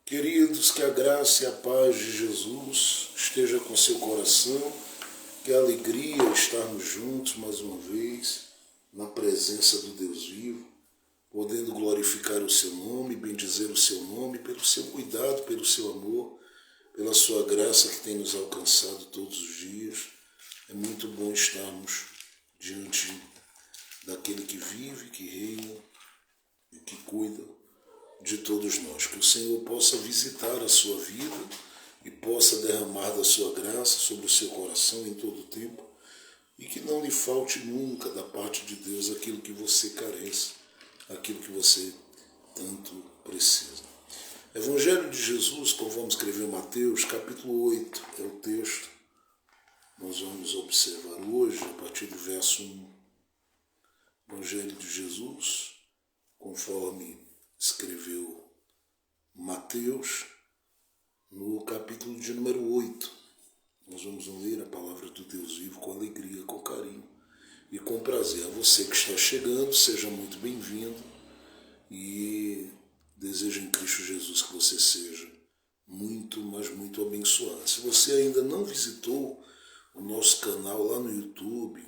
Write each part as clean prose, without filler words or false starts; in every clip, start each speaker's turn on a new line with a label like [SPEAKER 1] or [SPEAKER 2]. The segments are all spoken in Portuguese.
[SPEAKER 1] Queridos, que a graça e a paz de Jesus esteja com seu coração, que a alegria estarmos juntos mais uma vez, na presença do Deus vivo, podendo glorificar o seu nome, bendizer o seu nome, pelo seu cuidado, pelo seu amor, pela sua graça que tem nos alcançado todos os dias. É muito bom estarmos diante daquele que vive, que reina e que cuida de todos nós. Que o Senhor possa visitar a sua vida e possa derramar da sua graça sobre o seu coração em todo o tempo e que não lhe falte nunca da parte de Deus aquilo que você carece, aquilo que você tanto precisa. Evangelho de Jesus, como vamos escrever Mateus, capítulo 8, é o texto. Nós vamos observar hoje, a partir do verso 1, Evangelho de Jesus, conforme escreveu Mateus, no capítulo de número 8. Nós vamos ler a palavra do Deus vivo com alegria, com carinho e com prazer. A você que está chegando, seja muito bem-vindo e desejo em Cristo Jesus que você seja muito, mas muito abençoado. Se você ainda não visitou o nosso canal lá no YouTube,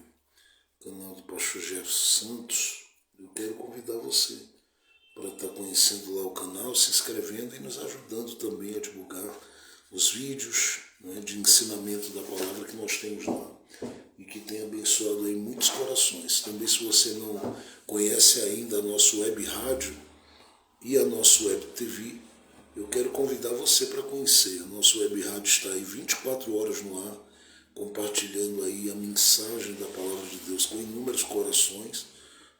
[SPEAKER 1] canal do Pastor Jefferson Santos, eu quero convidar você para estar conhecendo lá o canal, se inscrevendo e nos ajudando também a divulgar os vídeos, né, de ensinamento da palavra que nós temos lá e que tem abençoado aí muitos corações. Também, se você não conhece ainda a nossa web rádio e a nossa web TV, eu quero convidar você para conhecer. A nossa web rádio está aí 24 horas no ar, compartilhando aí a mensagem da palavra de Deus com inúmeros corações.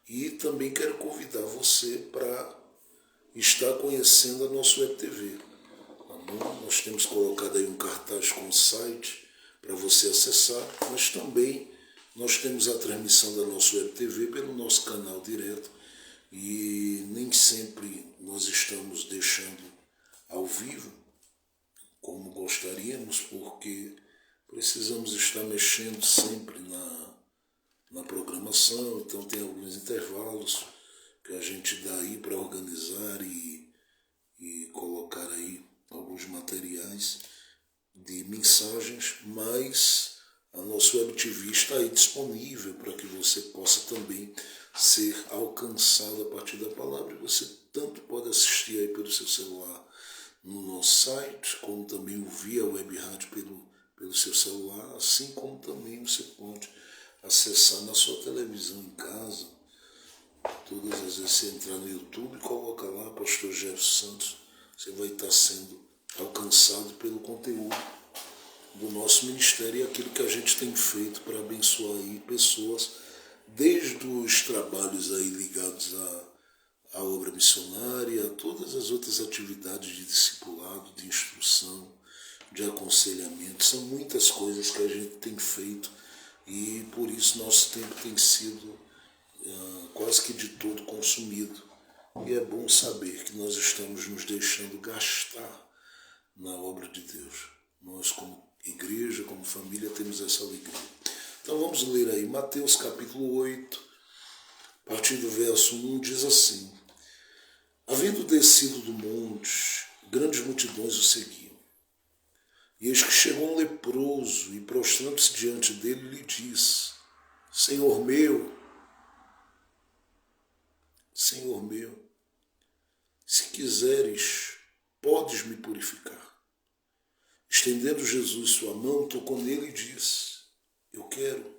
[SPEAKER 1] E também quero convidar você para estar conhecendo a nossa web TV. Tá bom? Nós temos colocado aí um cartaz com o site para você acessar, mas também nós temos a transmissão da nossa web TV pelo nosso canal direto e nem sempre nós estamos deixando ao vivo como gostaríamos, porque precisamos estar mexendo sempre na programação, então tem alguns intervalos que a gente dá aí para organizar e colocar aí alguns materiais de mensagens, mas a nossa web TV está aí disponível para que você possa também ser alcançado a partir da palavra e você tanto pode assistir aí pelo seu celular no nosso site, como também ouvir a web rádio pelo seu celular, assim como também você pode acessar na sua televisão em casa. Todas as vezes você entrar no YouTube, coloca lá Pastor Jefferson Santos, você vai estar sendo alcançado pelo conteúdo do nosso ministério e aquilo que a gente tem feito para abençoar aí pessoas, desde os trabalhos aí ligados à obra missionária, a todas as outras atividades de discipulado, de instrução, de aconselhamento. São muitas coisas que a gente tem feito e por isso nosso tempo tem sido quase que de todo consumido. E é bom saber que nós estamos nos deixando gastar na obra de Deus. Nós, como igreja, como família, temos essa alegria. Então vamos ler aí Mateus capítulo 8, a partir do verso 1, diz assim: Havendo descido do monte, grandes multidões o seguiam. E eis que chegou um leproso e, prostrando-se diante dele, lhe disse: Senhor meu, se quiseres, podes me purificar. Estendendo Jesus sua mão, tocou nele e disse: Eu quero,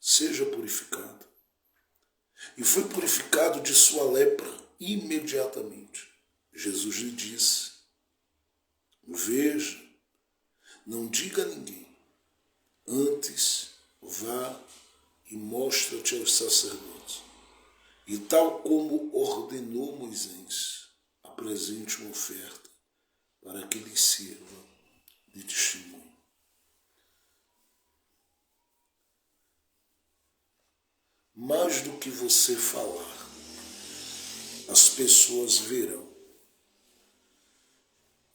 [SPEAKER 1] seja purificado. E foi purificado de sua lepra imediatamente. Jesus lhe disse: Veja, não diga a ninguém, antes vá e mostra-te aos sacerdotes. E tal como ordenou Moisés, apresente uma oferta para que lhe sirva de testemunho. Mais do que você falar, as pessoas verão.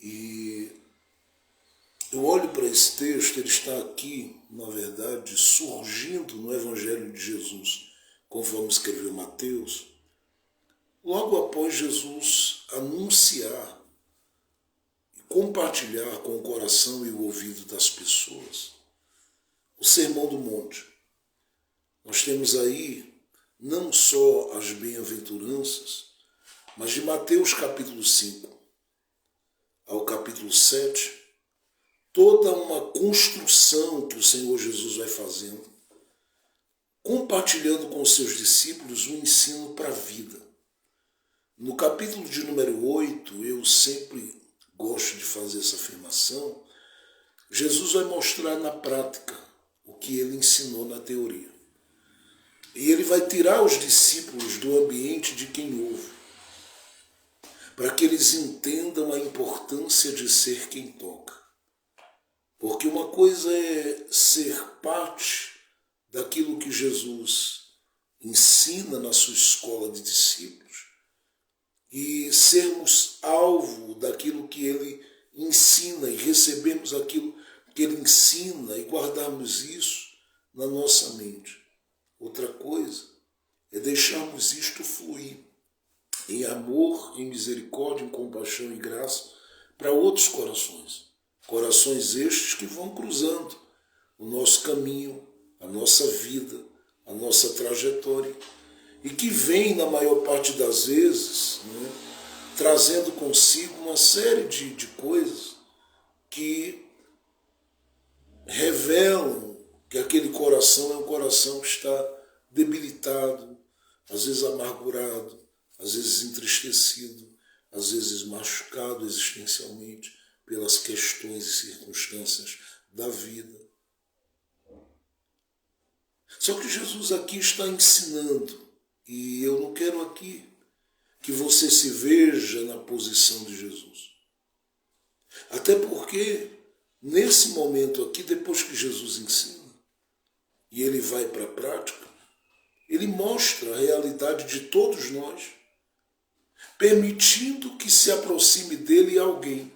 [SPEAKER 1] E eu olho para esse texto, ele está aqui, na verdade, surgindo no Evangelho de Jesus, conforme escreveu Mateus, logo após Jesus anunciar compartilhar com o coração e o ouvido das pessoas o Sermão do Monte. Nós temos aí não só as bem-aventuranças, mas de Mateus capítulo 5 ao capítulo 7, toda uma construção que o Senhor Jesus vai fazendo, compartilhando com os seus discípulos um ensino para a vida. No capítulo de número 8, eu sempre gosto de fazer essa afirmação, Jesus vai mostrar na prática o que ele ensinou na teoria. E ele vai tirar os discípulos do ambiente de quem ouve, para que eles entendam a importância de ser quem toca. Porque uma coisa é ser parte daquilo que Jesus ensina na sua escola de discípulos e sermos alvo daquilo que ele ensina e recebermos aquilo que ele ensina e guardarmos isso na nossa mente. Outra coisa é deixarmos isto fluir em amor, em misericórdia, em compaixão e graça para outros corações. Corações estes que vão cruzando o nosso caminho, a nossa vida, a nossa trajetória e que vem, na maior parte das vezes, né, trazendo consigo uma série de coisas que revelam que aquele coração é um coração que está debilitado, às vezes amargurado, às vezes entristecido, às vezes machucado existencialmente pelas questões e circunstâncias da vida. Só que Jesus aqui está ensinando, e eu não quero aqui que você se veja na posição de Jesus. Até porque, nesse momento aqui, depois que Jesus ensina, e ele vai para a prática, ele mostra a realidade de todos nós, permitindo que se aproxime dele alguém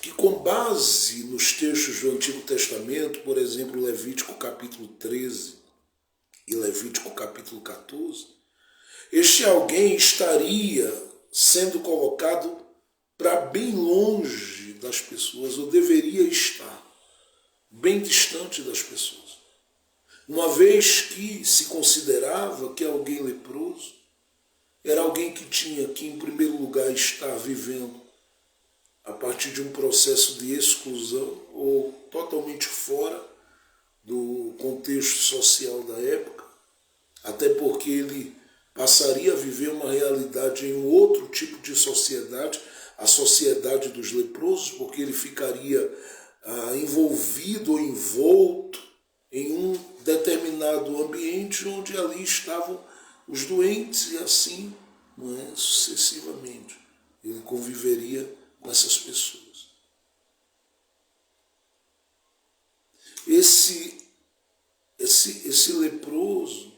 [SPEAKER 1] que, com base nos textos do Antigo Testamento, por exemplo, Levítico capítulo 13 e Levítico capítulo 14, este alguém estaria sendo colocado para bem longe das pessoas, ou deveria estar bem distante das pessoas. Uma vez que se considerava que alguém leproso era alguém que tinha que, em primeiro lugar, estar vivendo a partir de um processo de exclusão ou totalmente fora do contexto social da época, até porque ele passaria a viver uma realidade em um outro tipo de sociedade, a sociedade dos leprosos, porque ele ficaria envolvido ou envolto em um determinado ambiente onde ali estavam os doentes e assim, não é, sucessivamente. Ele conviveria com essas pessoas. Esse leproso,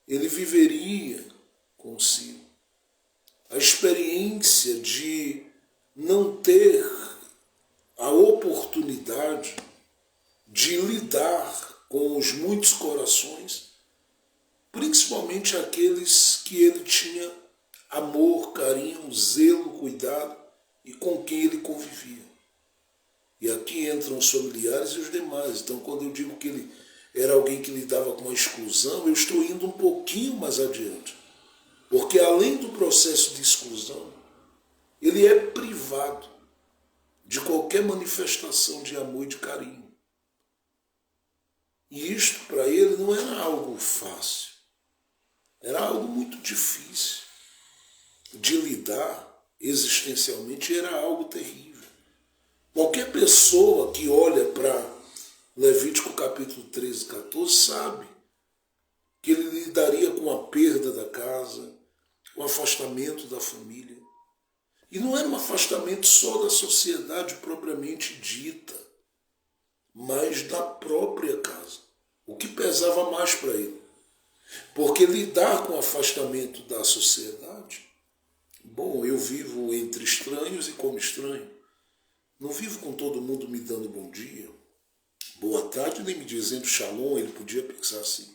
[SPEAKER 1] ele viveria consigo a experiência de não ter a oportunidade de lidar com os muitos corações, principalmente aqueles que ele tinha amor, carinho, zelo, cuidado e com quem ele convivia. E aqui entram os familiares e os demais. Então, quando eu digo que ele era alguém que lidava com a exclusão, eu estou indo um pouquinho mais adiante. Porque além do processo de exclusão, ele é privado de qualquer manifestação de amor e de carinho. E isto para ele não era algo fácil, era algo muito difícil de lidar existencialmente, era algo terrível. Qualquer pessoa que olha para Levítico capítulo 13 e 14 sabe que ele lidaria com a perda da casa, o afastamento da família. E não era um afastamento só da sociedade propriamente dita, mas da própria casa, o que pesava mais para ele. Porque lidar com o afastamento da sociedade, bom, eu vivo entre estranhos e como estranho. Não vivo com todo mundo me dando bom dia, boa tarde, nem me dizendo shalom, ele podia pensar assim.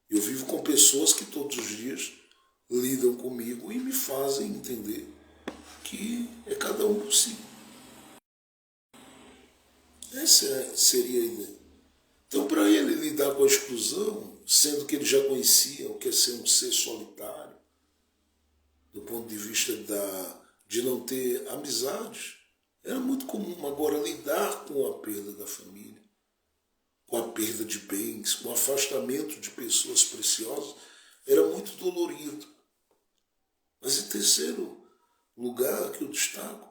[SPEAKER 1] Eu vivo com pessoas que todos os dias lidam comigo e me fazem entender que é cada um por si. Essa seria a ideia. Então, para ele lidar com a exclusão, sendo que ele já conhecia o que é ser um ser solitário, do ponto de vista de não ter amizades, era muito comum. Agora, lidar com a perda da família, com a perda de bens, com o afastamento de pessoas preciosas, era muito dolorido. Mas em terceiro lugar que eu destaco,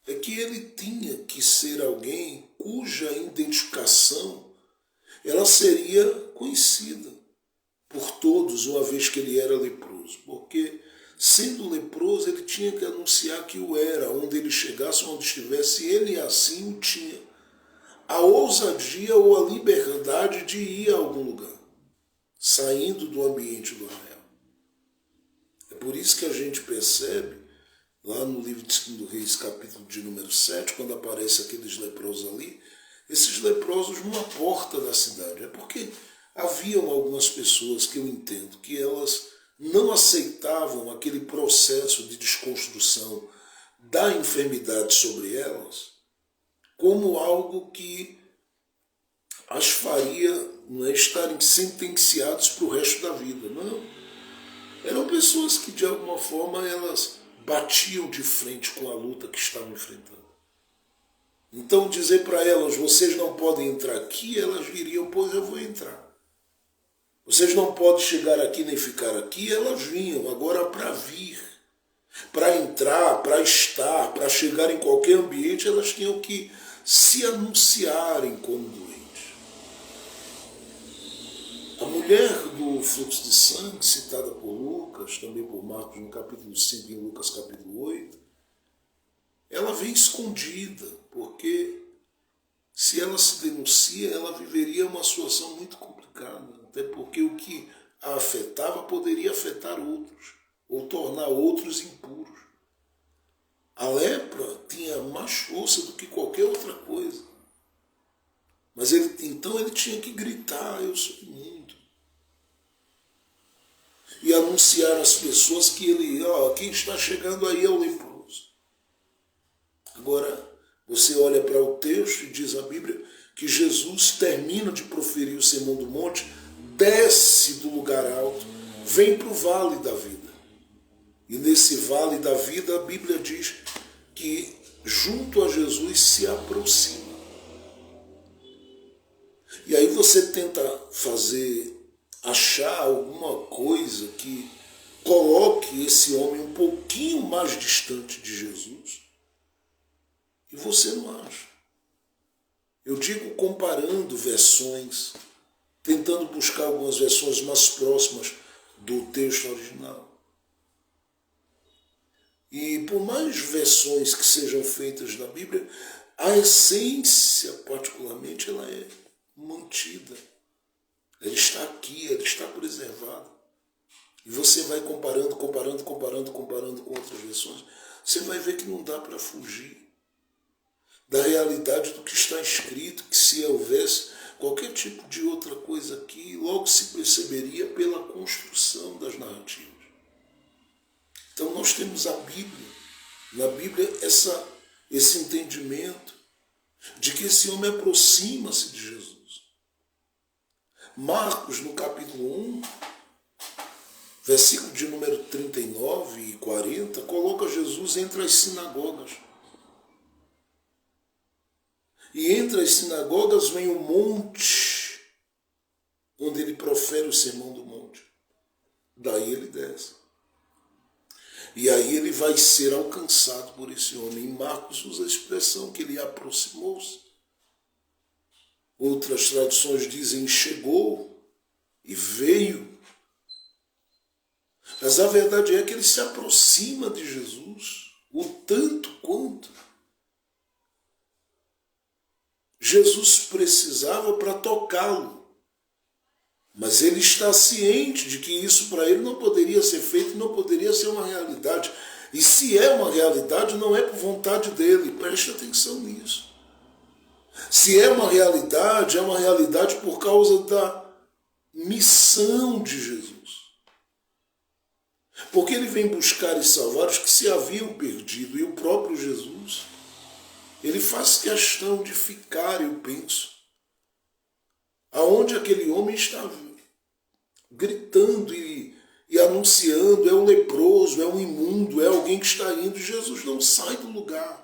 [SPEAKER 1] é que ele tinha que ser alguém cuja identificação ela seria conhecida por todos, uma vez que ele era leproso. Porque, sendo leproso, ele tinha que anunciar que o era, onde ele chegasse, onde estivesse, ele assim o tinha. A ousadia ou a liberdade de ir a algum lugar, saindo do ambiente do arraial. É por isso que a gente percebe, lá no livro de 2 Reis, capítulo de número 7, quando aparecem aqueles leprosos ali, esses leprosos numa porta da cidade. É porque haviam algumas pessoas que eu entendo que elas não aceitavam aquele processo de desconstrução da enfermidade sobre elas como algo que as faria estarem sentenciados para o resto da vida. Não. Eram pessoas que de alguma forma elas batiam de frente com a luta que estavam enfrentando. Então dizer para elas, vocês não podem entrar aqui, elas diriam, pois eu vou entrar. Vocês não podem chegar aqui nem ficar aqui, elas vinham. Agora para vir, para entrar, para estar, para chegar em qualquer ambiente, elas tinham que se anunciarem como doentes. A mulher do fluxo de sangue, citada por Lucas, também por Marcos no capítulo 5 e em Lucas capítulo 8, ela vem escondida, porque se ela se denuncia, ela viveria uma situação muito complicada, até porque o que a afetava poderia afetar outros, ou tornar outros impuros. A lepra tinha mais força do que qualquer outra coisa. Mas então ele tinha que gritar, eu sou imundo. E anunciar às pessoas que quem está chegando aí é o leproso. Agora, você olha para o texto e diz a Bíblia que Jesus termina de proferir o Sermão do Monte, desce do lugar alto, vem para o vale da vida. E nesse vale da vida, a Bíblia diz que junto a Jesus se aproxima. E aí você tenta achar alguma coisa que coloque esse homem um pouquinho mais distante de Jesus. E você não acha. Eu digo comparando versões, tentando buscar algumas versões mais próximas do texto original. E por mais versões que sejam feitas da Bíblia, a essência, particularmente, ela é mantida. Ela está aqui, ela está preservada. E você vai comparando com outras versões, você vai ver que não dá para fugir da realidade do que está escrito, que se houvesse qualquer tipo de outra coisa aqui, logo se perceberia pela construção das narrativas. Então nós temos a Bíblia, na Bíblia esse entendimento de que esse homem aproxima-se de Jesus. Marcos, no capítulo 1, versículo de número 39 e 40, coloca Jesus entre as sinagogas. E entre as sinagogas vem o monte, onde ele profere o sermão do monte. Daí ele desce. E aí ele vai ser alcançado por esse homem. E Marcos usa a expressão que ele aproximou-se. Outras traduções dizem chegou e veio. Mas a verdade é que ele se aproxima de Jesus, o tanto quanto Jesus precisava para tocá-lo. Mas ele está ciente de que isso para ele não poderia ser feito, não poderia ser uma realidade. E se é uma realidade, não é por vontade dele. Preste atenção nisso. Se é uma realidade por causa da missão de Jesus. Porque ele vem buscar e salvar os que se haviam perdido. E o próprio Jesus, ele faz questão de ficar, eu penso, aonde aquele homem está gritando e anunciando, é um leproso, é um imundo, é alguém que está indo. Jesus não sai do lugar.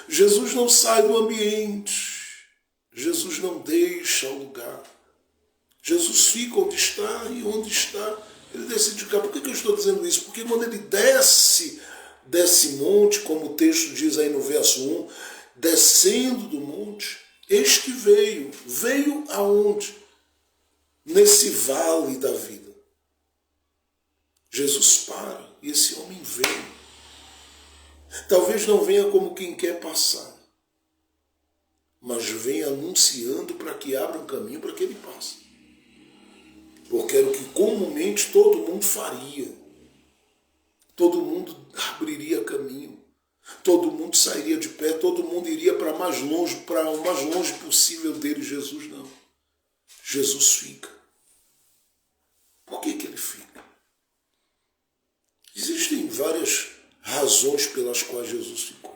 [SPEAKER 1] Jesus não sai do ambiente. Jesus não deixa o lugar. Jesus fica onde está e onde está, ele decide ficar. Por que eu estou dizendo isso? Porque quando ele desce desse monte, como o texto diz aí no verso 1, descendo do monte, eis que veio. Veio aonde? Nesse vale da vida. Jesus para e esse homem vem. Talvez não venha como quem quer passar, mas vem anunciando para que abra um caminho para que ele passe. Porque era o que comumente todo mundo faria. Todo mundo abriria caminho. Todo mundo sairia de pé, todo mundo iria para o mais longe possível dele. Jesus não. Jesus fica. Por que ele fica? Existem várias razões pelas quais Jesus ficou.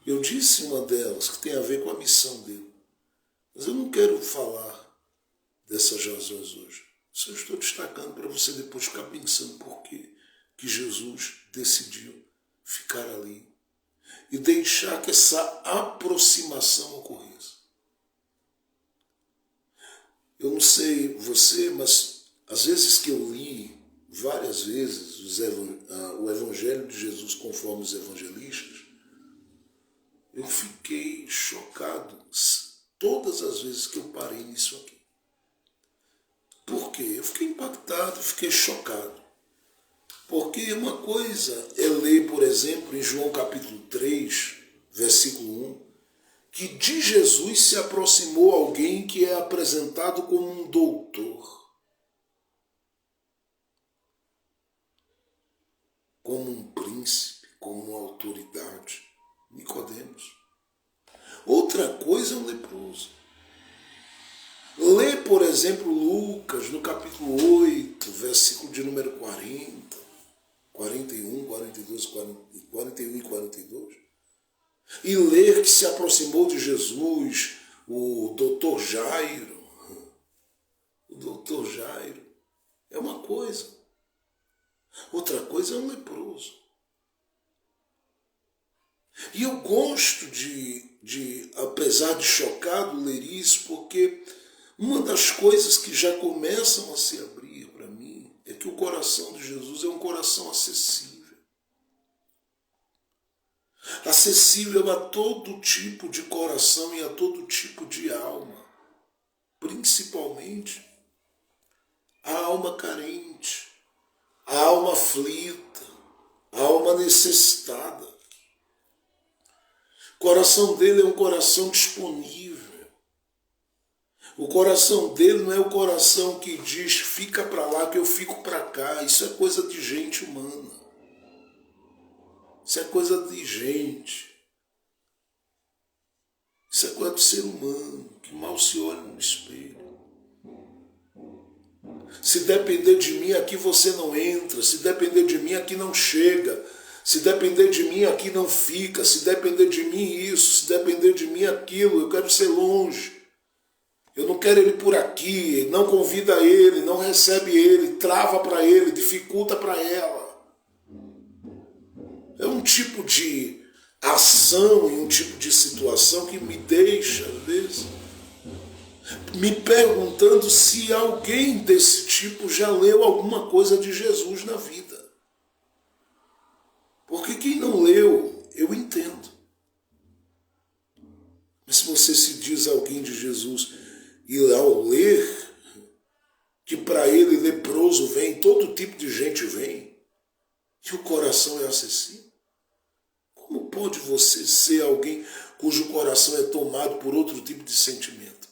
[SPEAKER 1] Eu disse uma delas que tem a ver com a missão dele. Mas eu não quero falar dessas razões hoje. Só estou destacando para você depois ficar pensando por que Jesus decidiu ficar ali e deixar que essa aproximação ocorresse. Eu não sei você, mas às vezes que eu li, várias vezes, o Evangelho de Jesus conforme os evangelistas, eu fiquei chocado todas as vezes que eu parei nisso aqui. Por quê? Eu fiquei impactado, fiquei chocado. Porque uma coisa é ler, por exemplo, em João capítulo 3, versículo 1, que de Jesus se aproximou alguém que é apresentado como um doutor, como um príncipe, como uma autoridade, Nicodemos. Outra coisa é um leproso. Lê, por exemplo, Lucas, no capítulo 8, versículo de número 40, 41, 42, 41 e 42. E ler que se aproximou de Jesus o doutor Jairo. O doutor Jairo é uma coisa. Outra coisa é um leproso. E eu gosto apesar de chocado, ler isso, porque uma das coisas que já começam a se abrir para mim é que o coração de Jesus é um coração acessível. Acessível a todo tipo de coração e a todo tipo de alma. Principalmente a alma carente, a alma aflita, a alma necessitada. O coração dele é um coração disponível. O coração dele não é o coração que diz, fica para lá que eu fico para cá. Isso é coisa de gente humana. Isso é coisa de gente. Isso é coisa do ser humano, que mal se olha no espelho. Se depender de mim, aqui você não entra. Se depender de mim, aqui não chega. Se depender de mim, aqui não fica. Se depender de mim, isso. Se depender de mim, aquilo. Eu quero ser longe. Eu não quero ele por aqui. Não convida ele, não recebe ele, trava para ele, dificulta para ela. É um tipo de ação e um tipo de situação que me deixa, às vezes, me perguntando se alguém desse tipo já leu alguma coisa de Jesus na vida. Porque quem não leu, eu entendo. Mas se você se diz alguém de Jesus e ao ler, que para ele leproso vem, todo tipo de gente vem, e o coração é acessível, como pode você ser alguém cujo coração é tomado por outro tipo de sentimento?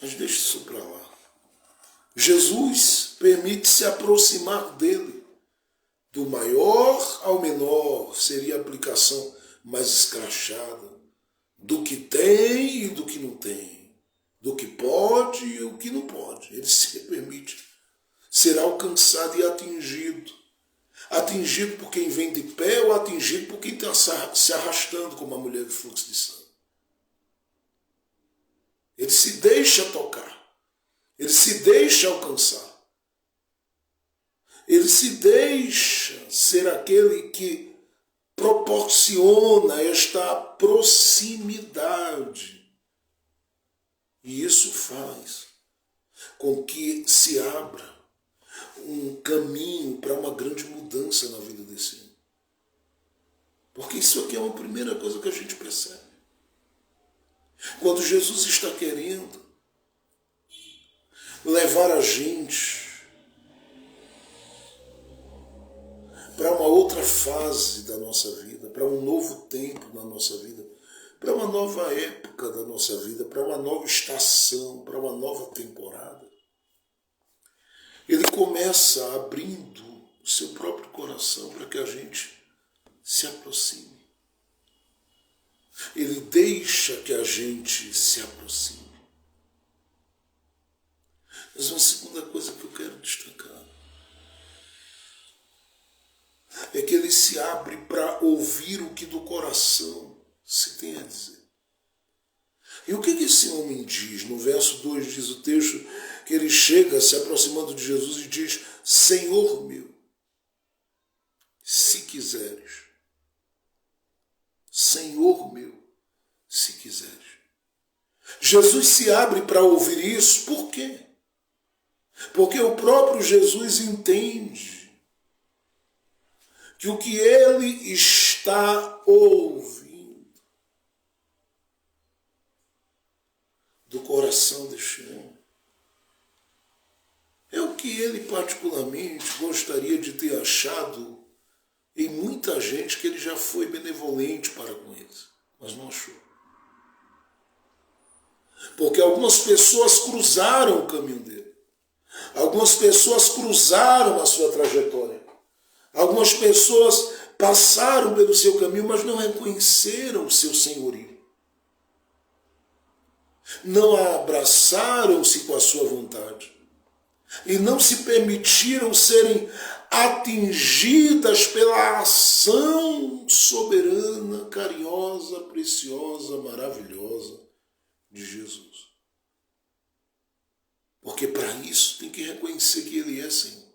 [SPEAKER 1] Mas deixe isso para lá. Jesus permite se aproximar dele. Do maior ao menor seria a aplicação mais escrachada. Do que tem e do que não tem. Do que pode e o que não pode. Ele se permite será alcançado e atingido. Atingido por quem vem de pé ou atingido por quem está se arrastando como a mulher do fluxo de sangue. Ele se deixa tocar. Ele se deixa alcançar. Ele se deixa ser aquele que proporciona esta proximidade. E isso faz com que se abra um caminho para uma grande mudança na vida desse homem. Porque isso aqui é uma primeira coisa que a gente percebe. Quando Jesus está querendo levar a gente para uma outra fase da nossa vida, para um novo tempo na nossa vida, para uma nova época da nossa vida, para uma nova estação, para uma nova temporada, ele começa abrindo o seu próprio coração para que a gente se aproxime. Ele deixa que a gente se aproxime. Mas uma segunda coisa que eu quero destacar é que ele se abre para ouvir o que do coração se tem a dizer. E o que esse homem diz? No verso 2 diz o texto que ele chega se aproximando de Jesus e diz: Senhor meu, se quiseres. Senhor meu, se quiseres. Jesus se abre para ouvir isso, por quê? Porque o próprio Jesus entende que o que ele está ouvindo do coração deste homem é o que ele particularmente gostaria de ter achado em muita gente que ele já foi benevolente para com eles, mas não achou. Porque algumas pessoas cruzaram o caminho dele. Algumas pessoas cruzaram a sua trajetória. Algumas pessoas passaram pelo seu caminho, mas não reconheceram o seu senhorio. Não abraçaram-se com a sua vontade. E não se permitiram serem atingidas pela ação soberana, carinhosa, preciosa, maravilhosa de Jesus. Porque para isso tem que reconhecer que Ele é Senhor.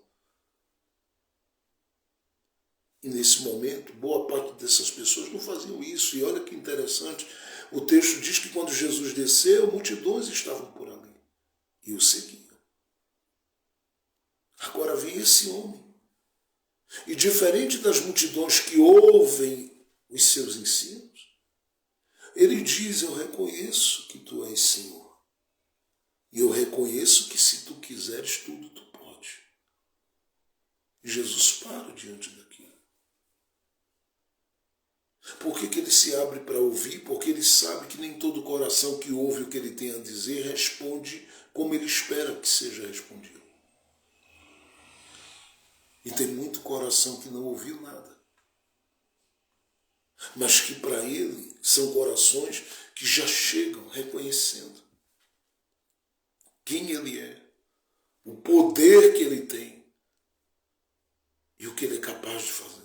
[SPEAKER 1] E nesse momento, boa parte dessas pessoas não faziam isso. E olha que interessante, o texto diz que quando Jesus desceu, multidões estavam por ali e o seguiam. Agora vem esse homem. E diferente das multidões que ouvem os seus ensinos, ele diz: eu reconheço que tu és Senhor. E eu reconheço que se tu quiseres tudo, tu pode. E Jesus para diante daquilo. Por que ele se abre para ouvir? Porque ele sabe que nem todo coração que ouve o que ele tem a dizer responde como ele espera que seja respondido. E tem muito coração que não ouviu nada. Mas que para ele são corações que já chegam reconhecendo quem ele é, o poder que ele tem e o que ele é capaz de fazer.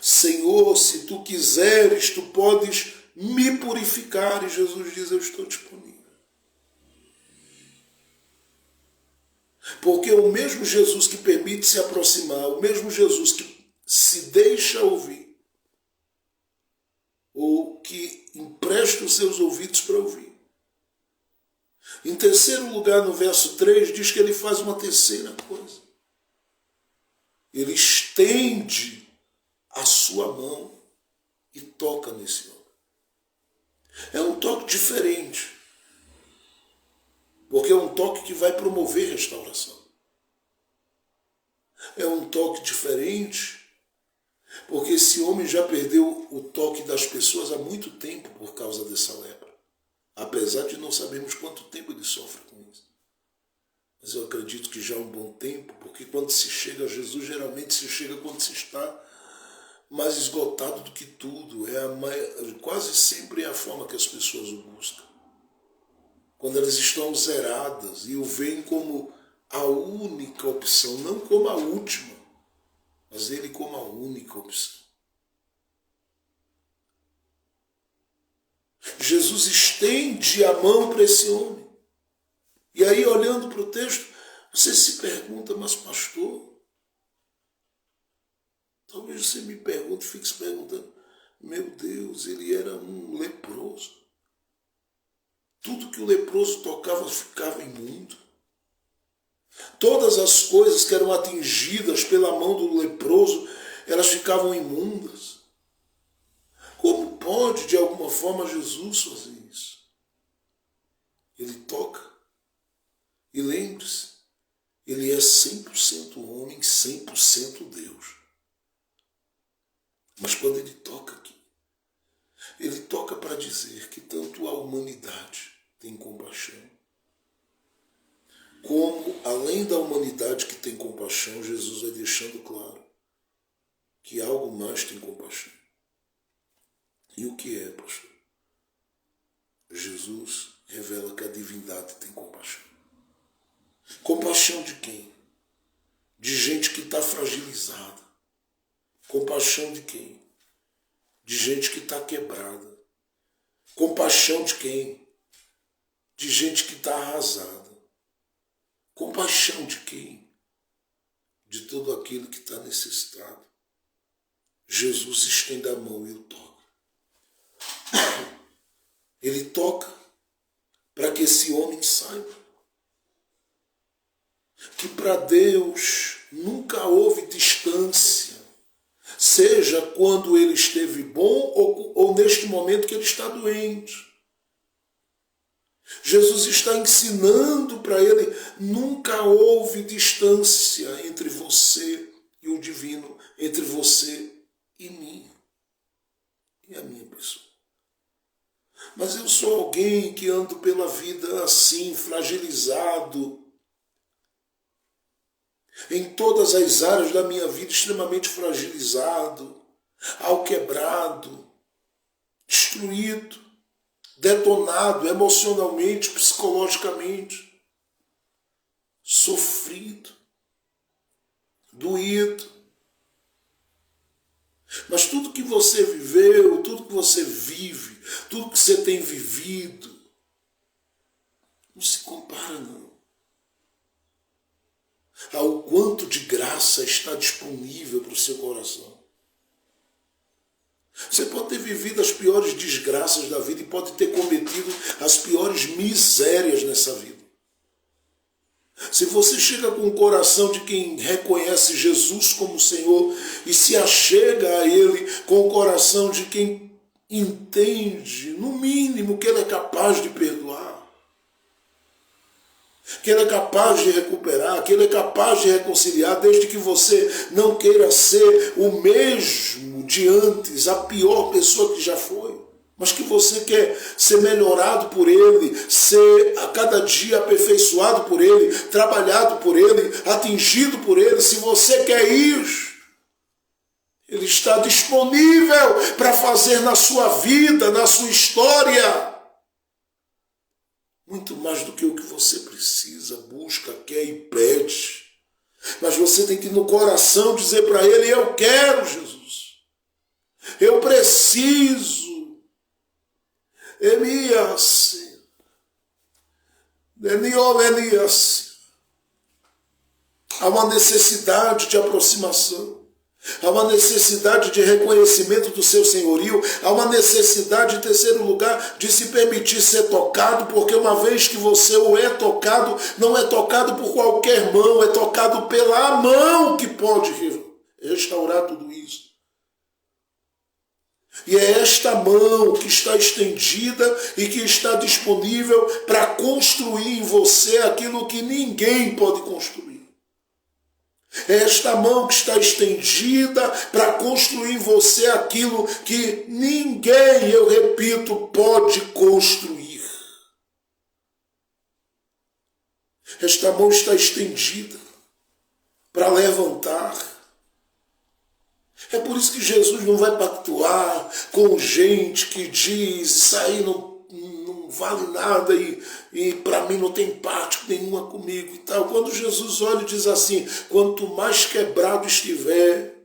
[SPEAKER 1] Senhor, se tu quiseres, tu podes me purificar. E Jesus diz: eu estou disponível. Porque o mesmo Jesus que permite se aproximar, o mesmo Jesus que se deixa ouvir, ou que empresta os seus ouvidos para ouvir. Em terceiro lugar, no verso 3, diz que ele faz uma terceira coisa. Ele estende a sua mão e toca nesse homem. É um toque diferente. Porque é um toque que vai promover restauração. É um toque diferente, porque esse homem já perdeu o toque das pessoas há muito tempo por causa dessa lepra. Apesar de não sabermos quanto tempo ele sofre com isso. Mas eu acredito que já há um bom tempo, porque quando se chega a Jesus, geralmente se chega quando se está mais esgotado do que tudo. Quase sempre é a forma que as pessoas o buscam. Quando elas estão zeradas e o veem como a única opção, não como a última, mas ele como a única opção. Jesus estende a mão para esse homem. E aí, olhando para o texto, você se pergunta, mas pastor, talvez você me pergunte, fique se perguntando, meu Deus, ele era um leproso. Tudo que o leproso tocava ficava imundo. Todas as coisas que eram atingidas pela mão do leproso, elas ficavam imundas. Como pode, de alguma forma, Jesus fazer isso? Ele toca. E lembre-se, ele é 100% homem, 100% Deus. Mas quando ele toca aqui, ele toca para dizer que tanto a humanidade tem compaixão, como, além da humanidade que tem compaixão, Jesus vai deixando claro que algo mais tem compaixão. E o que é, pastor? Jesus revela que a divindade tem compaixão. Compaixão de quem? De gente que está fragilizada. Compaixão de quem? De gente que está quebrada. Compaixão de quem? De gente que está arrasada. Compaixão de quem? De todo aquele que está necessitado. Jesus estende a mão e o toca. Ele toca para que esse homem saiba que para Deus nunca houve distância, seja quando ele esteve bom ou neste momento que ele está doente. Jesus está ensinando para ele, nunca houve distância entre você e o divino, entre você e mim, e a minha pessoa. Mas eu sou alguém que ando pela vida assim, fragilizado, em todas as áreas da minha vida, extremamente fragilizado, alquebrado, destruído, detonado emocionalmente, psicologicamente, sofrido, doído. Mas tudo que você viveu, tudo que você vive, tudo que você tem vivido, não se compara, não, ao quanto de graça está disponível para o seu coração. Você pode ter vivido as piores desgraças da vida e pode ter cometido as piores misérias nessa vida. Se você chega com o coração de quem reconhece Jesus como Senhor e se achega a Ele com o coração de quem entende, no mínimo, que Ele é capaz de perdoar, que Ele é capaz de recuperar, que Ele é capaz de reconciliar, desde que você não queira ser o mesmo de antes, a pior pessoa que já foi, mas que você quer ser melhorado por Ele, ser a cada dia aperfeiçoado por Ele, trabalhado por Ele, atingido por Ele. Se você quer isso, Ele está disponível para fazer na sua vida, na sua história, muito mais do que o que você precisa, busca, quer e pede. Mas você tem que no coração dizer para Ele, eu quero, Jesus. Eu preciso. Elias. Há uma necessidade de aproximação. Há uma necessidade de reconhecimento do seu senhorio. Há uma necessidade, em terceiro lugar, de se permitir ser tocado, porque uma vez que você o é tocado, não é tocado por qualquer mão, é tocado pela mão que pode restaurar tudo isso. E é esta mão que está estendida e que está disponível para construir em você aquilo que ninguém pode construir. É esta mão que está estendida para construir em você aquilo que ninguém, eu repito, pode construir. Esta mão está estendida para levantar. É por isso que Jesus não vai pactuar com gente que diz, isso aí não vale nada e para mim não tem parte nenhuma comigo e tal. Quando Jesus olha e diz assim, quanto mais quebrado estiver,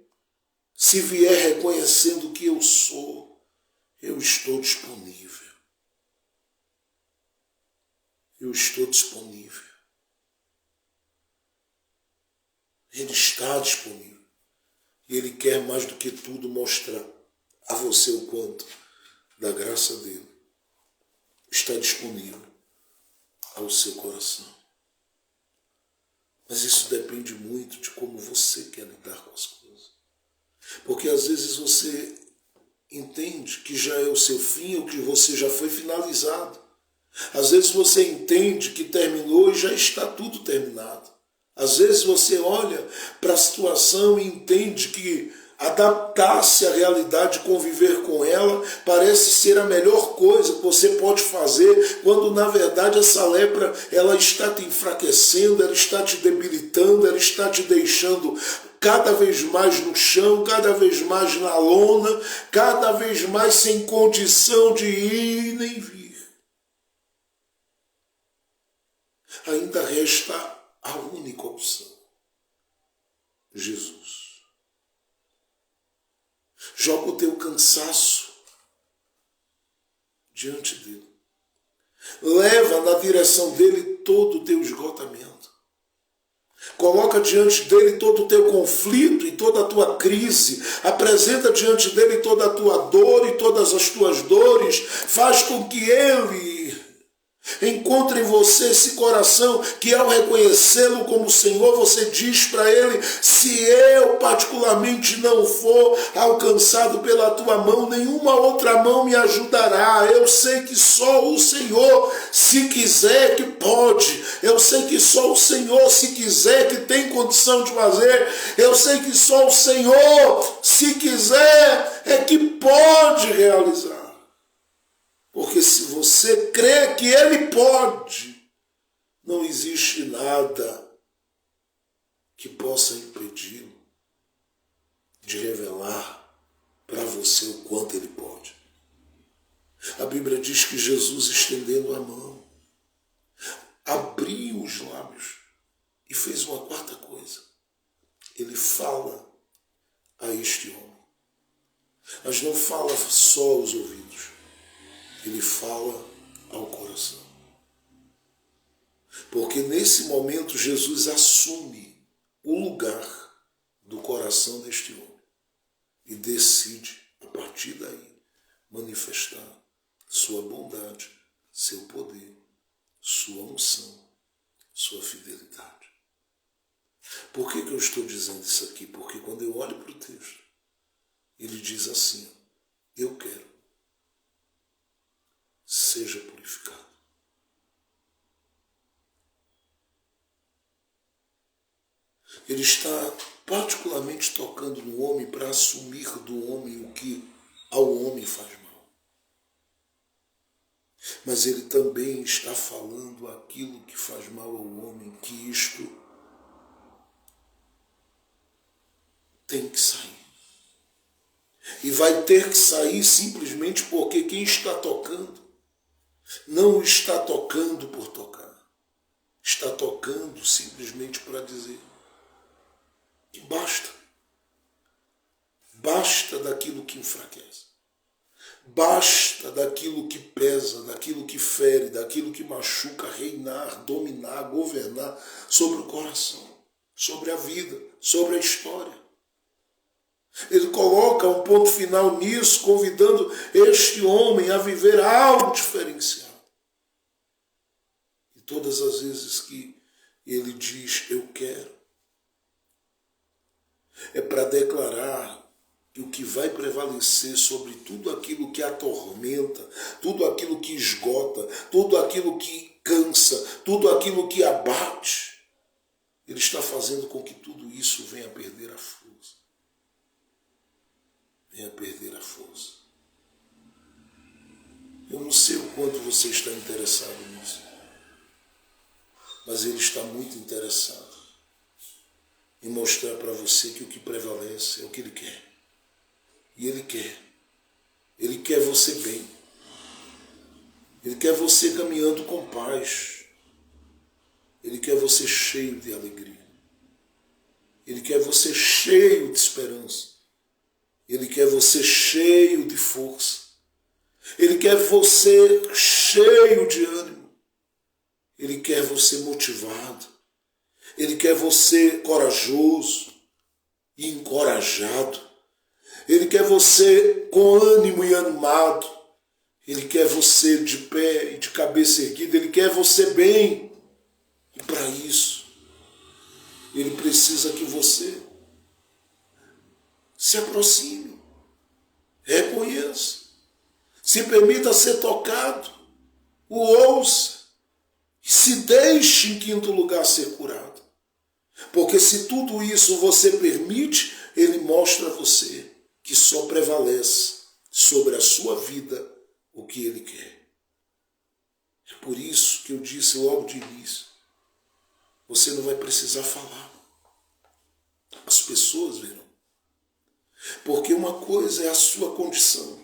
[SPEAKER 1] se vier reconhecendo que eu sou, eu estou disponível. Eu estou disponível. Ele está disponível. E Ele quer mais do que tudo mostrar a você o quanto da graça dele está disponível ao seu coração. Mas isso depende muito de como você quer lidar com as coisas. Porque às vezes você entende que já é o seu fim ou que você já foi finalizado. Às vezes você entende que terminou e já está tudo terminado. Às vezes você olha para a situação e entende que adaptar-se à realidade, conviver com ela, parece ser a melhor coisa que você pode fazer, quando na verdade essa lepra ela está te enfraquecendo, ela está te debilitando, ela está te deixando cada vez mais no chão, cada vez mais na lona, cada vez mais sem condição de ir nem vir. Ainda resta a única opção: Jesus. Joga o teu cansaço diante dele. Leva na direção dele todo o teu esgotamento. Coloca diante dele todo o teu conflito e toda a tua crise. Apresenta diante dele toda a tua dor e todas as tuas dores. Faz com que ele encontre em você esse coração que, ao reconhecê-lo como Senhor, você diz para ele: se eu particularmente não for alcançado pela tua mão, nenhuma outra mão me ajudará. Eu sei que só o Senhor, se quiser, que pode. Eu sei que só o Senhor, se quiser, que tem condição de fazer. Eu sei que só o Senhor, se quiser, é que pode realizar. Porque se você crê que Ele pode, não existe nada que possa impedi-lo de revelar para você o quanto Ele pode. A Bíblia diz que Jesus, estendendo a mão, abriu os lábios e fez uma quarta coisa. Ele fala a este homem. Mas não fala só aos ouvidos. Ele fala ao coração. Porque nesse momento Jesus assume o lugar do coração deste homem e decide, a partir daí, manifestar sua bondade, seu poder, sua unção, sua fidelidade. Por que eu estou dizendo isso aqui? Porque quando eu olho para o texto, ele diz assim: eu quero. Seja purificado. Ele está particularmente tocando no homem para assumir do homem o que ao homem faz mal. Mas ele também está falando aquilo que faz mal ao homem, que isto tem que sair. E vai ter que sair simplesmente porque quem está tocando não está tocando por tocar. Está tocando simplesmente para dizer que basta. Basta daquilo que enfraquece. Basta daquilo que pesa, daquilo que fere, daquilo que machuca, reinar, dominar, governar sobre o coração, sobre a vida, sobre a história. Ele coloca um ponto final nisso, convidando este homem a viver algo diferenciado. E todas as vezes que ele diz eu quero, é para declarar que o que vai prevalecer sobre tudo aquilo que atormenta, tudo aquilo que esgota, tudo aquilo que cansa, tudo aquilo que abate, ele está fazendo com que tudo isso venha a perder a força. Venha a perder a força. Eu não sei o quanto você está interessado nisso, mas ele está muito interessado em mostrar para você que o que prevalece é o que ele quer. E ele quer. Ele quer você bem. Ele quer você caminhando com paz. Ele quer você cheio de alegria. Ele quer você cheio de esperança. Ele quer você cheio de força. Ele quer você cheio de ânimo. Ele quer você motivado. Ele quer você corajoso e encorajado. Ele quer você com ânimo e animado. Ele quer você de pé e de cabeça erguida. Ele quer você bem. E para isso, ele precisa que você se aproxime, reconheça, se permita ser tocado, o ouça e se deixe, em quinto lugar, ser curado. Porque se tudo isso você permite, ele mostra a você que só prevalece sobre a sua vida o que ele quer. É por isso que eu disse logo de início, você não vai precisar falar. As pessoas verão. Porque uma coisa é a sua condição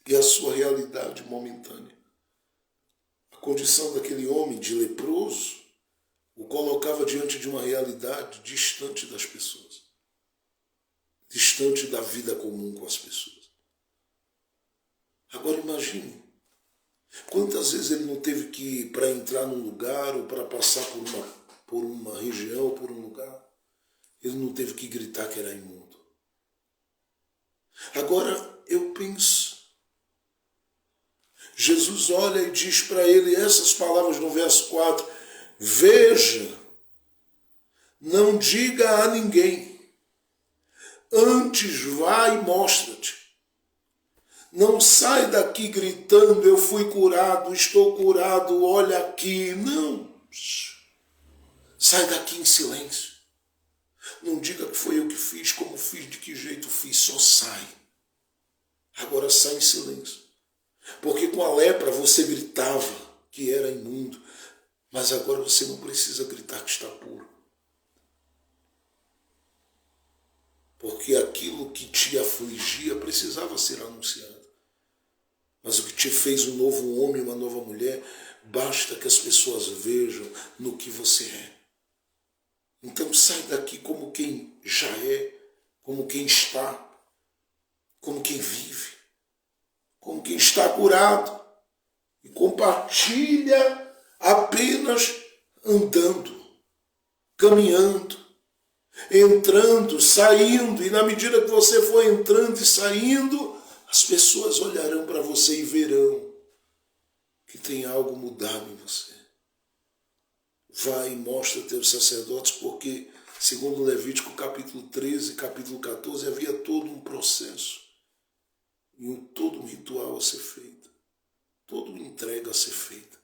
[SPEAKER 1] e a sua realidade momentânea. A condição daquele homem de leproso o colocava diante de uma realidade distante das pessoas, distante da vida comum com as pessoas. Agora imagine, quantas vezes ele não teve que ir para entrar num lugar ou para passar por uma região ou por um lugar, ele não teve que gritar que era imundo. Agora eu penso, Jesus olha e diz para ele essas palavras no verso 4, veja, não diga a ninguém, antes vai e mostra-te. Não sai daqui gritando, eu fui curado, estou curado, olha aqui. Não. Sai daqui em silêncio. Não diga que foi eu que fiz, como fiz, de que jeito fiz, só sai. Agora sai em silêncio. Porque com a lepra você gritava que era imundo, mas agora você não precisa gritar que está puro. Porque aquilo que te afligia precisava ser anunciado. Mas o que te fez um novo homem, uma nova mulher, basta que as pessoas vejam no que você é. Então sai daqui como quem já é, como quem está, como quem vive, como quem está curado. E compartilha apenas andando, caminhando, entrando, saindo. E na medida que você for entrando e saindo, as pessoas olharão para você e verão que tem algo mudado em você. Vai e mostra teus sacerdotes, porque, segundo Levítico capítulo 13, capítulo 14, havia todo um processo e todo um ritual a ser feito, toda uma entrega a ser feita.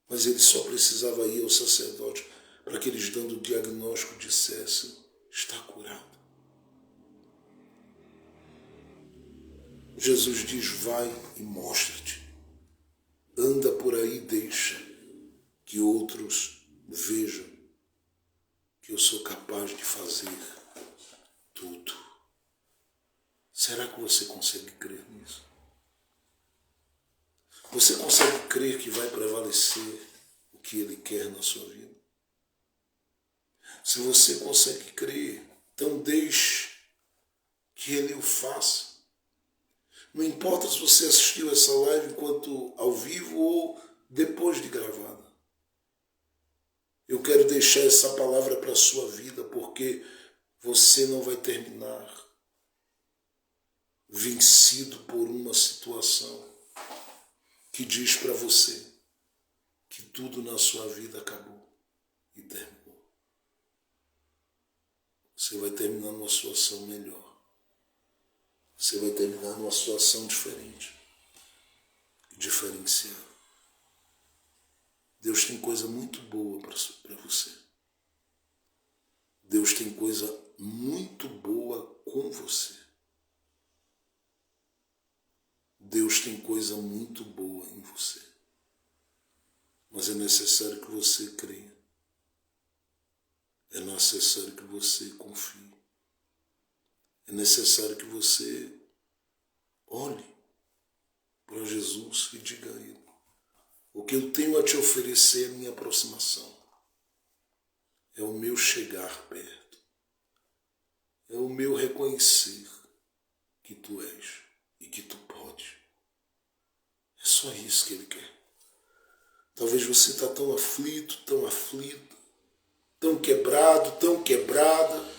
[SPEAKER 1] Mas ele só precisava ir ao sacerdote para que eles, dando o diagnóstico, dissessem, está curado. Jesus diz, vai e mostra-te. Anda por aí e deixa que outros vejam que eu sou capaz de fazer tudo. Será que você consegue crer nisso? Você consegue crer que vai prevalecer o que Ele quer na sua vida? Se você consegue crer, então deixe que Ele o faça. Não importa se você assistiu essa live enquanto ao vivo ou depois de gravada. Eu quero deixar essa palavra para a sua vida, porque você não vai terminar vencido por uma situação que diz para você que tudo na sua vida acabou e terminou. Você vai terminar numa situação melhor. Você vai terminar numa situação diferente, diferenciada. Deus tem coisa muito boa para você. Deus tem coisa muito boa com você. Deus tem coisa muito boa em você. Mas é necessário que você creia. É necessário que você confie. É necessário que você olhe para Jesus e diga a Ele: o que eu tenho a te oferecer é a minha aproximação, é o meu chegar perto, é o meu reconhecer que Tu és e que Tu podes. É só isso que Ele quer. Talvez você está tão aflito, tão aflito, tão quebrado, tão quebrada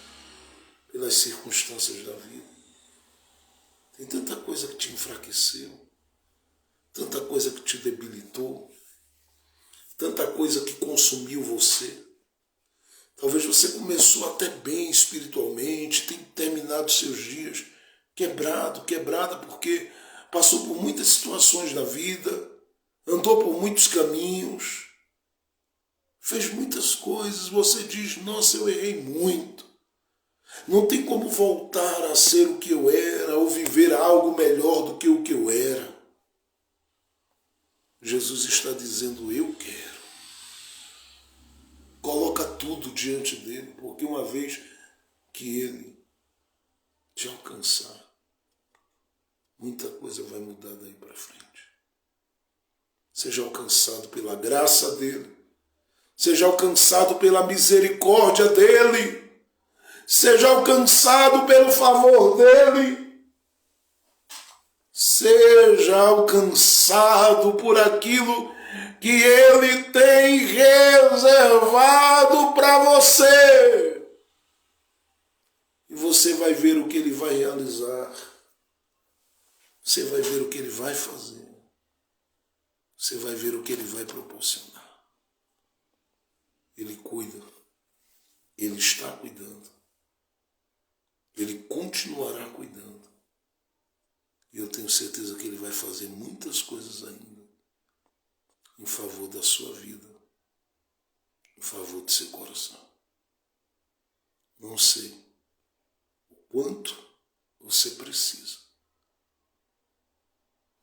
[SPEAKER 1] pelas circunstâncias da vida. Tem tanta coisa que te enfraqueceu, tanta coisa que te debilitou, tanta coisa que consumiu você. Talvez você começou até bem espiritualmente, tem terminado seus dias quebrada porque passou por muitas situações na vida, andou por muitos caminhos, fez muitas coisas. Você diz: nossa, eu errei muito. Não tem como voltar a ser o que eu era ou viver algo melhor do que o que eu era. Jesus está dizendo: eu quero. Coloca tudo diante dele, porque uma vez que ele te alcançar, muita coisa vai mudar daí para frente. Seja alcançado pela graça dele, seja alcançado pela misericórdia dele, seja alcançado pelo favor dele, seja alcançado por aquilo que ele tem reservado para você. E você vai ver o que ele vai realizar. Você vai ver o que ele vai fazer. Você vai ver o que ele vai proporcionar. Ele cuida. Ele está cuidando. Ele continuará cuidando. E eu tenho certeza que ele vai fazer muitas coisas ainda em favor da sua vida, em favor do seu coração. Não sei o quanto você precisa,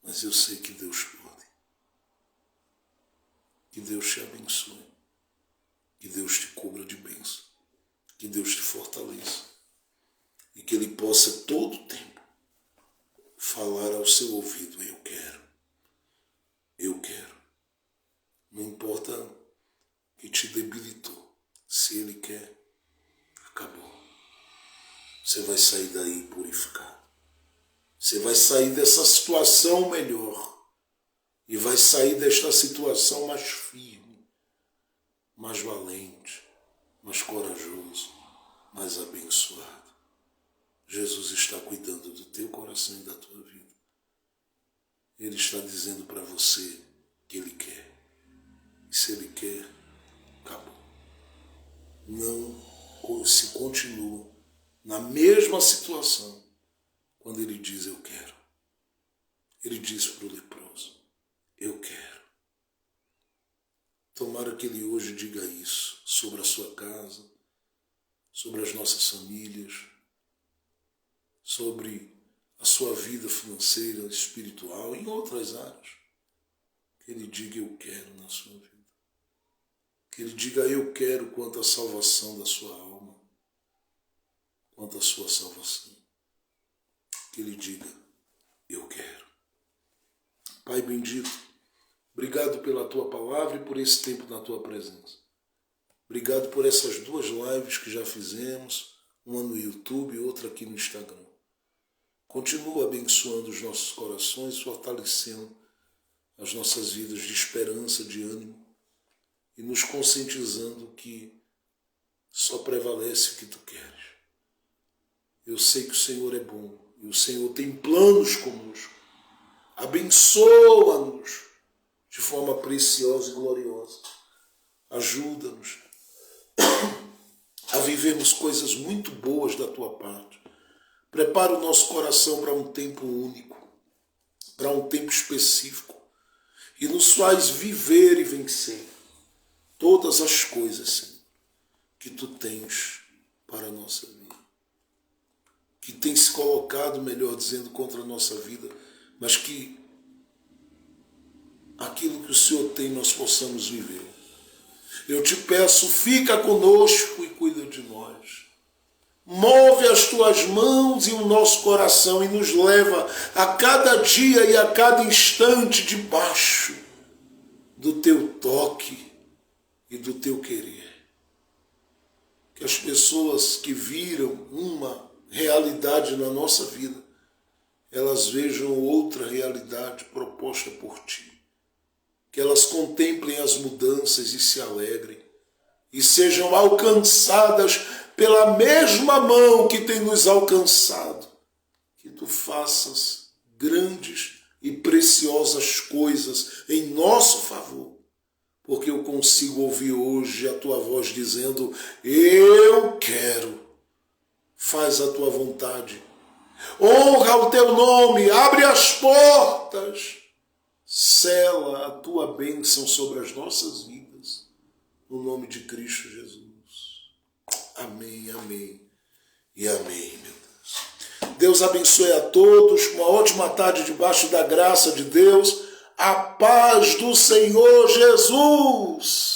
[SPEAKER 1] mas eu sei que Deus pode. Que Deus te abençoe. Que Deus te cubra de bênção. Que Deus te fortaleça. E que Ele possa todo o tempo falar ao seu ouvido: eu quero. Eu quero. Não importa que te debilitou. Se Ele quer, acabou. Você vai sair daí purificado. Você vai sair dessa situação melhor. E vai sair desta situação mais firme, mais valente, mais corajoso, mais abençoado. Jesus está cuidando do teu coração e da tua vida. Ele está dizendo para você que Ele quer. E se Ele quer, acabou. Não se continua na mesma situação quando Ele diz: eu quero. Ele diz para o leproso: eu quero. Tomara que Ele hoje diga isso sobre a sua casa, sobre as nossas famílias, sobre a sua vida financeira, espiritual e em outras áreas. Que Ele diga: eu quero na sua vida. Que Ele diga: eu quero quanto à salvação da sua alma, quanto à sua salvação. Que Ele diga: eu quero. Pai bendito, obrigado pela Tua palavra e por esse tempo na Tua presença. Obrigado por essas 2 lives que já fizemos, uma no YouTube e outra aqui no Instagram. Continua abençoando os nossos corações, fortalecendo as nossas vidas de esperança, de ânimo e nos conscientizando que só prevalece o que Tu queres. Eu sei que o Senhor é bom e o Senhor tem planos conosco. Abençoa-nos de forma preciosa e gloriosa. Ajuda-nos a vivermos coisas muito boas da Tua parte. Prepara o nosso coração para um tempo único, para um tempo específico, e nos faz viver e vencer todas as coisas, Senhor, que Tu tens para a nossa vida, que tem se colocado, melhor dizendo, contra a nossa vida, mas que aquilo que o Senhor tem nós possamos viver. Eu te peço, fica conosco e cuida de nós. Move as tuas mãos e o nosso coração e nos leva a cada dia e a cada instante debaixo do teu toque e do teu querer. Que as pessoas que viram uma realidade na nossa vida, elas vejam outra realidade proposta por ti. Que elas contemplem as mudanças e se alegrem. E sejam alcançadas pela mesma mão que tem nos alcançado. Que tu faças grandes e preciosas coisas em nosso favor. Porque eu consigo ouvir hoje a tua voz dizendo: eu quero, faz a tua vontade. Honra o teu nome, abre as portas, sela a tua bênção sobre as nossas vidas, no nome de Cristo Jesus. Amém, amém e amém, meu Deus. Deus abençoe a todos, uma ótima tarde debaixo da graça de Deus, a paz do Senhor Jesus.